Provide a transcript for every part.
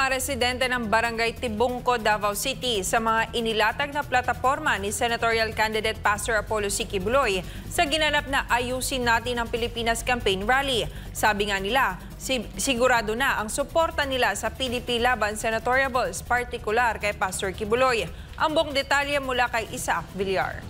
mga residente ng Barangay Tibungco, Davao City sa mga inilatag na plataporma ni Senatorial Candidate Pastor Apollo C. Quiboloy sa ginanap na Ayusin Natin ang Pilipinas campaign rally. Sabi nga nila, sigurado na ang suporta nila sa PDP laban senatoriables, partikular kay Pastor Quiboloy. Ang buong detalye mula kay Isaac Villar.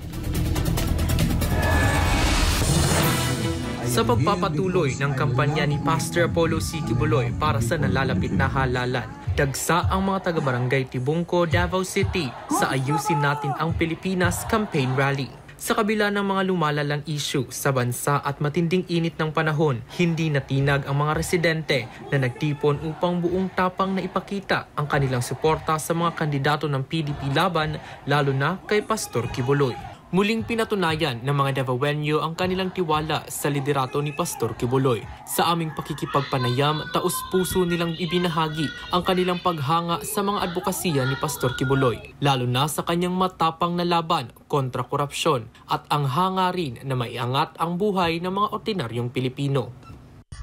Sa pagpapatuloy ng kampanya ni Pastor Apollo C. Quiboloy para sa nalalapit na halalan, dagsa ang mga taga-barangay Tibungco, Davao City sa Ayusin Natin ang Pilipinas campaign rally. Sa kabila ng mga lumalalang issue sa bansa at matinding init ng panahon, hindi natinag ang mga residente na nagtipon upang buong tapang na ipakita ang kanilang suporta sa mga kandidato ng PDP laban, lalo na kay Pastor Quiboloy. Muling pinatunayan ng mga Davaoenyo ang kanilang tiwala sa liderato ni Pastor Quiboloy. Sa aming pakikipagpanayam, taus-puso nilang ibinahagi ang kanilang paghanga sa mga advokasya ni Pastor Quiboloy, lalo na sa kanyang matapang na laban kontra korupsyon at ang hanga rin na maiangat ang buhay ng mga ordinaryong Pilipino.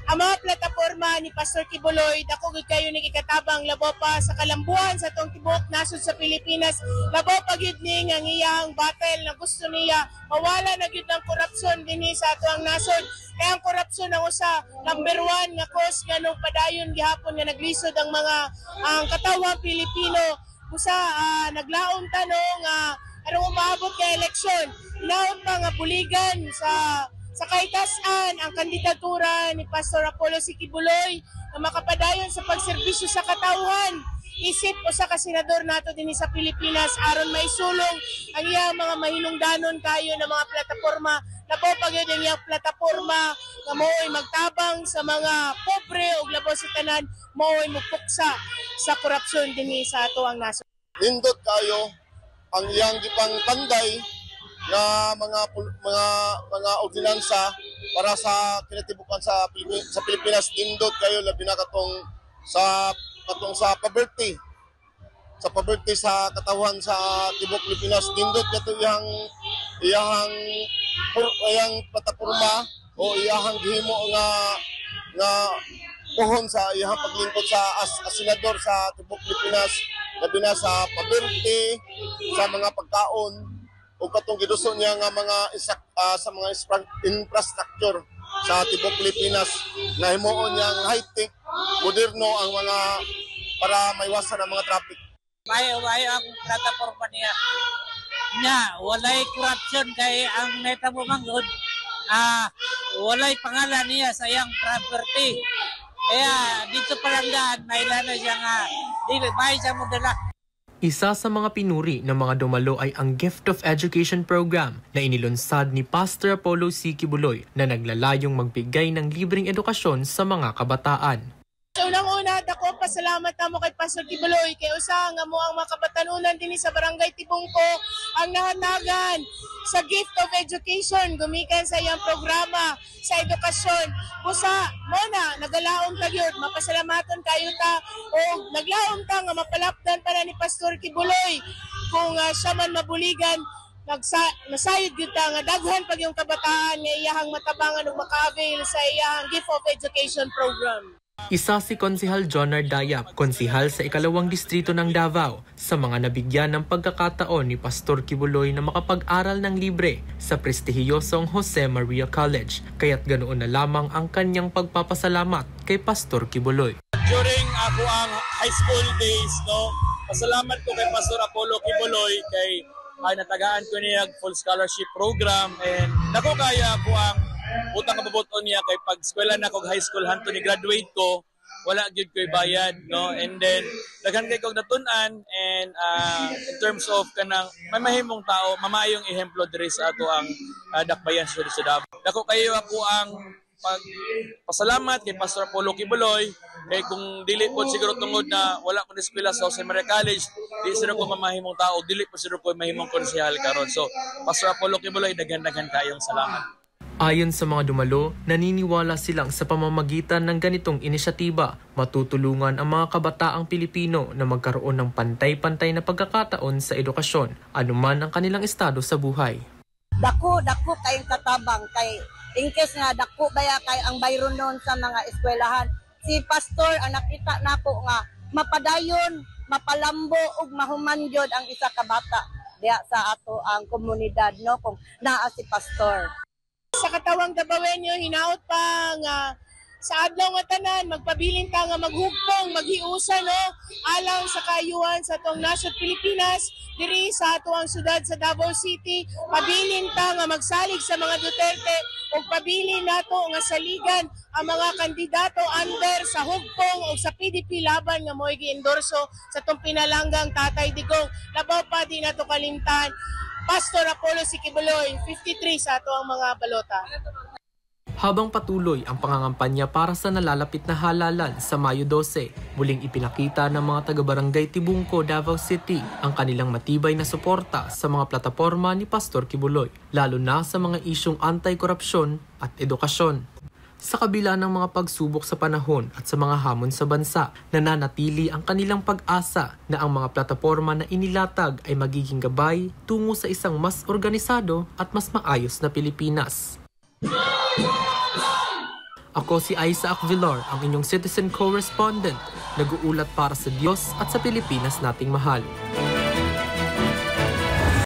Ang mga plataporma ni Pastor Quiboloy, dako gid kayo nagikatabang labo pa sa kalambuan sa tong tibuok nasod sa Pilipinas. Labo pa gid ning ang iyang battle na gusto niya mawala na gid ng korupsyon dinhi sa atoang nasod. Kaya ang korupsyon ang usa number 1 nga cause nga nung padayon gihapon nga naglisod ang mga katawang Pilipino. Usa naglaom tanong arong umaabot ka eleksyon. Inaon pa nga buligan sa kaitasan ang kandidatura ni Pastor Apollo C. Quiboloy na makapadayon sa pagserbisyo sa katawhan. Isip o sa kasenador nato din sa Pilipinas aron maisulong ang iyang mga mahinungdanon kayo ng mga plataporma na po pagod ang iyang plataporma na moo'y magtabang sa mga pobre o labo sa tanan, moo'y mupuksa sa korupsyon din sa ato ang naso. Nindot kayo ang iyang gipang panday nga mga ordinansa para sa kinatibukan sa Pilipinas. Nindot kayo labi na katong sa poverty sa katawan sa tibok Pilipinas. Nindot kato iyang plataporma o iyang gihimo nga pohon sa iyang paglingkod sa senador sa tibok Pilipinas, labi na sa poverty, sa mga pagkaon o katong giduso niya nga sa mga infrastructure sa tibok Pilipinas na himuon niyang high-tech, moderno ang mga para maiwasan ang mga traffic. Mayo ang plataporma niya. Walay corruption kay ang netabo manggod. Walay pangalan niya sa iyang property. Kaya dito palanggan may lana siya nga dili may siya modela. Isa sa mga pinuri ng mga dumalo ay ang Gift of Education program na inilunsad ni Pastor Apollo C. Quiboloy na naglalayong magbigay ng libreng edukasyon sa mga kabataan. Unang-una, dako pasalamat namo kay Pastor Quiboloy kay usa nga mo ang mga kabatanunan dinhi sa Barangay Tibungco ang nahatagan sa Gift of Education gumikan sa iyang programa sa edukasyon. Busa mo na nagalaom ta gyud, mapasalamaton kayo ta o naglaom ta nga mapalapdan para ni Pastor Quiboloy kung siya man mabuligan. Nasayod gyud ta nga daghan pag yung kabataan nga iyahang matabangan ug maka-avail sa iyang Gift of Education program. Isa si Konsehal Jonar Dayap, konsehal sa ikalawang distrito ng Davao, sa mga nabigyan ng pagkakataon ni Pastor Quiboloy na makapag-aral ng libre sa prestihiyosong Jose Maria College. Kaya't ganoon na lamang ang kanyang pagpapasalamat kay Pastor Quiboloy. During ako ang high school days, pasalamat ko kay Pastor Apollo Quiboloy kay natagaan ko niya full scholarship program and nako kaya ako ang utang kabubuton niya kay pag eskwela na kog high school hanto ni graduate ko wala gyud koy bayad and then daghan kay kog natun-an and in terms of kanang may mahimong tao mamayong ehemplo diri sa ato ang dakbayan sa Davao. Dako kayo ako ang pasalamat kay Pastor Apollo Quiboloy kay kung dili po siguro tungod na wala ko eskwela sa Jose Maria College di sila ko mamahimong tao dili po siguro ko mahimong konsehal karon. So Pastor Apollo Quiboloy daghan-daghan kayong salamat. Ayon sa mga dumalo, naniniwala silang sa pamamagitan ng ganitong inisyatiba, matutulungan ang mga kabataang Pilipino na magkaroon ng pantay-pantay na pagkakataon sa edukasyon, anuman ang kanilang estado sa buhay. Dako kayong katabang, kay in case nga dako baya kay ang bayron noon sa mga eskwelahan. Si Pastor, ang nakita nako nga mapadayon, mapalambo ug mahuman gyud ang isa ka bata diha sa ato ang komunidad, no, kung naa si pastor. Sa katawang Dabawenyo, hinaot pa nga sa adlaw nga tanan, magpabilin ta nga maghugpong, maghiusa, no, alang sa kaayuhan sa atong nasod Pilipinas, diri sa ato ang syudad sa Davao City. Pabilin ta nga magsalig sa mga Duterte ug pabilin nato nga saligan ang mga kandidato under sa hugpong o sa PDP laban nga mo'y gi-endorso sa itong pinalanggang Tatay Digong. Labaw pa di nato kalimtan, Pastor Apollo C. Quiboloy, 53 sa ato ang mga balota. Habang patuloy ang pangangampanya para sa nalalapit na halalan sa Mayo 12, muling ipinakita ng mga taga-barangay Tibungco, Davao City ang kanilang matibay na suporta sa mga plataporma ni Pastor Quiboloy, lalo na sa mga isyong anti-korupsyon at edukasyon. Sa kabila ng mga pagsubok sa panahon at sa mga hamon sa bansa, nananatili ang kanilang pag-asa na ang mga plataporma na inilatag ay magiging gabay tungo sa isang mas organisado at mas maayos na Pilipinas. Ako si Isaac Villar, ang inyong citizen correspondent, nag-uulat para sa Diyos at sa Pilipinas nating mahal.